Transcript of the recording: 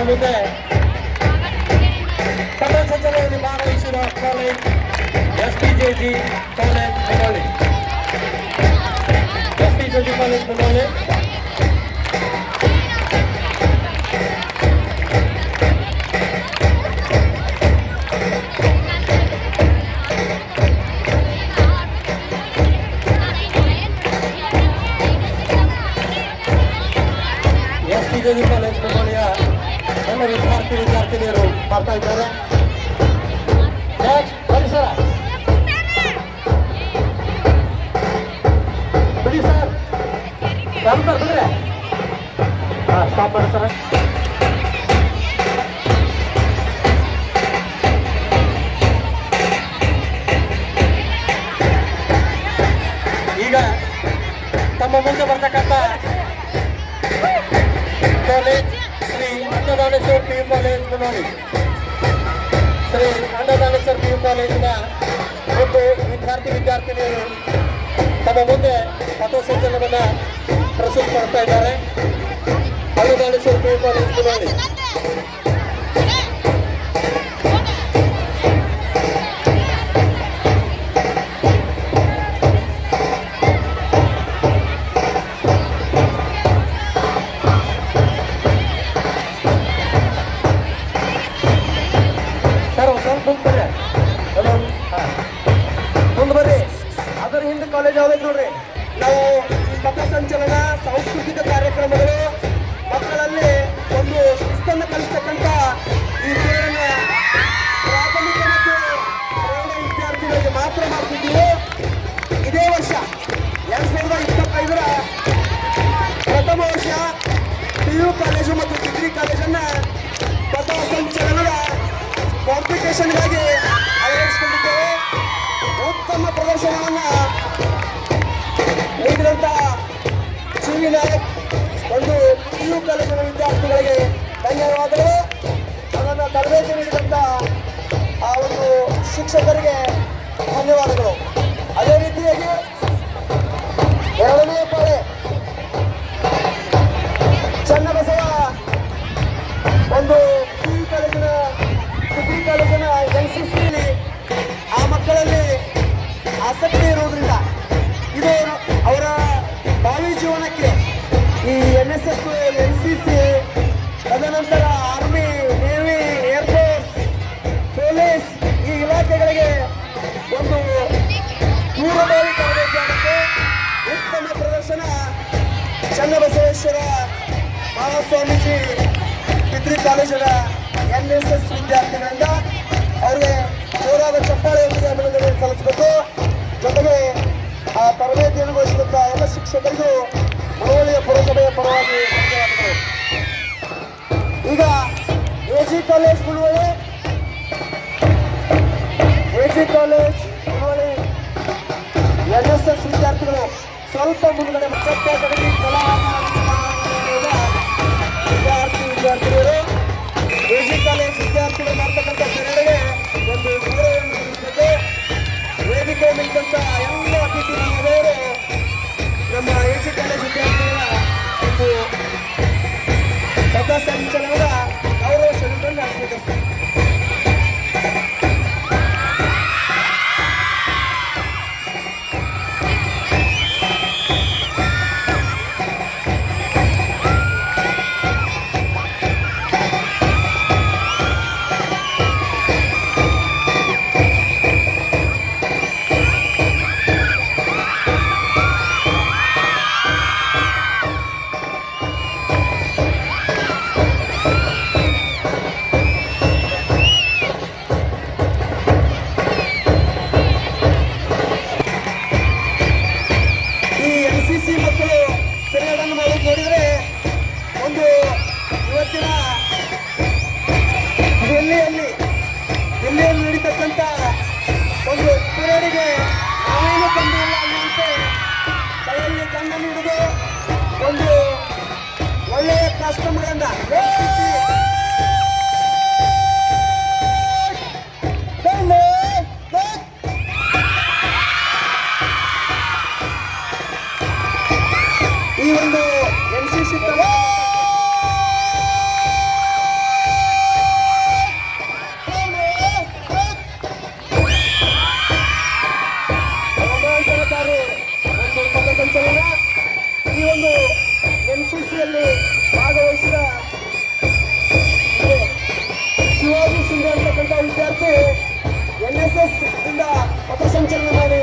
ಮುಂದೆ ಪಥಸಂಚಲನದಲ್ಲಿ ಭಾಗವಹಿಸಿರುವ college SPJG college Munnoli. SPJG college Munnoli. SPJG college ಮುನ್ನೋಳಿಯ ಎಲ್ಲ ವಿದ್ಯಾರ್ಥಿನಿಯರು ಮಾಡ್ತಾ ಇದ್ದಾರೆ. ಬನ್ನಿ ಸರ, ಬಿಡಿ ಸರ್, ರಾಮ್ ಸರ್ ಬಿಡ್ರೆ. ಹಾಂ, ಸ್ಟಾಪ್ ಮಾಡಿ ಸರ್. ಈಗ ತಮ್ಮ ಮುಂದೆ ಬರ್ತಕ್ಕಂಥ college Shri Annadaneshwara PU college Munnoli. Shri Annadaneshwara PU ಕಾಲೇಜಿನ ಒಂದು ವಿದ್ಯಾರ್ಥಿನಿಯರು ತಮ್ಮ ಮುಂದೆ ಪಥಸಂಚಲನವನ್ನು ಪ್ರಸ್ತುತಪಡಿಸ್ತಾ ಇದ್ದಾರೆ. Annadaneshwara PU college Munnoli. ಮುಂದೆ ಬರ್ರಿ. ಅದರ ಹಿಂದೆ ಕಾಲೇಜ್ ಯಾವ್ದೈತೆ ನೋಡ್ರಿ. ನಾವು ಈ ಪಥಸಂಚಲನ ಸಾಂಸ್ಕೃತಿಕ ಕಾರ್ಯಕ್ರಮಗಳು ಮಕ್ಕಳಲ್ಲಿ ಒಂದು ಶಿಸ್ತನ್ನು ಕಲಿಸ್ತಕ್ಕಂಥ ಈ ಕ್ರೀಡೆನ ಪ್ರಾಥಮಿಕ ಮತ್ತು ಪ್ರೌಢ ವಿದ್ಯಾರ್ಥಿಗಳಿಗೆ ಮಾತ್ರ ಮಾಡ್ತಿದ್ದೀವಿ. ಇದೇ ವರ್ಷ 2025ರ ಪ್ರಥಮ ವರ್ಷ PU ಕಾಲೇಜು ಮತ್ತು ಡಿಗ್ರಿ ಕಾಲೇಜನ್ನು ಪಥಸಂಚಲನದ ಕಾಂಪಿಟೇಷನ್ಗಾಗಿ ಅಳವಡಿಸಿಕೊಂಡಿದ್ದೇವೆ. ಉತ್ತಮ ಪ್ರದರ್ಶನವನ್ನು ನೀಡಿದಂಥ CV ನಾಯಕ್ ಒಂದು PU ಕಾಲೇಜಿನ ವಿದ್ಯಾರ್ಥಿಗಳಿಗೆ ಧನ್ಯವಾದಗಳು. ಅದನ್ನು ತರಬೇತಿ ನೀಡಿದಂಥ ಆ ಒಂದು ಶಿಕ್ಷಕರಿಗೆ ಧನ್ಯವಾದಗಳು. ಅದೇ ರೀತಿಯಾಗಿ ಎರಡನೇ ಪಾಳೆ ಚನ್ನಬಸವ ಒಂದು PU ಕಾಲೇಜಿನ ಡಿಗ್ರಿ ಕಾಲೇಜಿನ NCCಯಲ್ಲಿ ಆ ಮಕ್ಕಳಲ್ಲಿ ಆಸಕ್ತಿ ಇರುವುದರಿಂದ ಇದು ಅವರ ಭಾವಿ ಜೀವನಕ್ಕೆ ಈ NSS, NCC, ತದನಂತರ ಆರ್ಮಿ, ನೇವಿ, ಏರ್ಫೋರ್ಸ್, ಪೊಲೀಸ್ ಈ ಇಲಾಖೆಗಳಿಗೆ ಒಂದು ದೂರಭಾವಿ ತರಬೇತಿ ಆಗುತ್ತೆ. ಉತ್ತಮ ಪ್ರದರ್ಶನ ಚನ್ನಬಸವೇಶ್ವರ ಮಹಾಸ್ವಾಮೀಜಿ ಡಿಗ್ರಿ ಕಾಲೇಜಿನ NSS ವಿದ್ಯಾರ್ಥಿಗಳಿಂದ ಅವರಿಗೆ ಜೋರಾದ ಚಪ್ಪಾಳೆಯೊಂದಿಗೆ ಅಭಿನಂದನೆ ಸಲ್ಲಿಸಬೇಕು. ಜೊತೆಗೆ ಆ ತರಬೇತಿಯನ್ನು ವಹಿಸಿದಂಥ ಎಲ್ಲ ಶಿಕ್ಷಕರಿಗೂ ಮುಳುವಳಿಯ ಪುರಸಭೆಯ ಪರವಾಗಿ ಧನ್ಯವಾದಗಳು. ಈಗ AG college Muluvali, AG college Muluvali NSS ವಿದ್ಯಾರ್ಥಿಗಳು ಸ್ವಲ್ಪ ಮುಂದುಗಡೆ ಚಪ್ಪಟಗಿ ಕಲಾ ವಿದ್ಯಾರ್ಥಿಗಳು AG ಕಾಲೇಜ್ ವಿದ್ಯಾರ್ಥಿಗಳು ಮಾಡ್ತಕ್ಕಂಥ ಕ್ರೀಡೆಗೆ ಒಂದು ಗೌರವವನ್ನು ಸಲ್ಲಿಸಬೇಕು. ವೇದಿಕೆ ನಿಂತಂಥ ಎಲ್ಲ ಅತಿಥಿ ಮಹಿಳೆಯರು ನಮ್ಮ AG ಕಾಲೇಜ್ ವಿದ್ಯಾರ್ಥಿಗಳ ಒಂದು ಪಥಸಂಚಲನದ ಗೌರವ ಶ್ರೇಣಿಯನ್ನು ಸ್ವೀಕರಿಸ್ತಾರೆ. ದಿಲ್ಲಿಯಲ್ಲಿ ನಡೀತಕ್ಕಂಥ ಒಂದು ಪರೇಡಿಗೆ ನಾವೇನು ಕಂಡಿಲ್ಲ ಅನ್ನುವಂತೆ ಕೈಯಲ್ಲಿ ಕಣ್ಣನ್ನು ಹಿಡಿದು ಒಂದು ಒಳ್ಳೆಯ ಕಸ್ಟಮರನ್ನ ಈ ಒಂದು NCC ಒಂದು NCCಯಲ್ಲಿ ಭಾಗವಹಿಸಿದ ಶಿವಾಜಿ ಶಿಂದೆ ಅಂತಕ್ಕಂಥ ವಿದ್ಯಾರ್ಥಿ NSS ಇಂದ ಪಥಸಂಚಲನ ಮಾಡಿ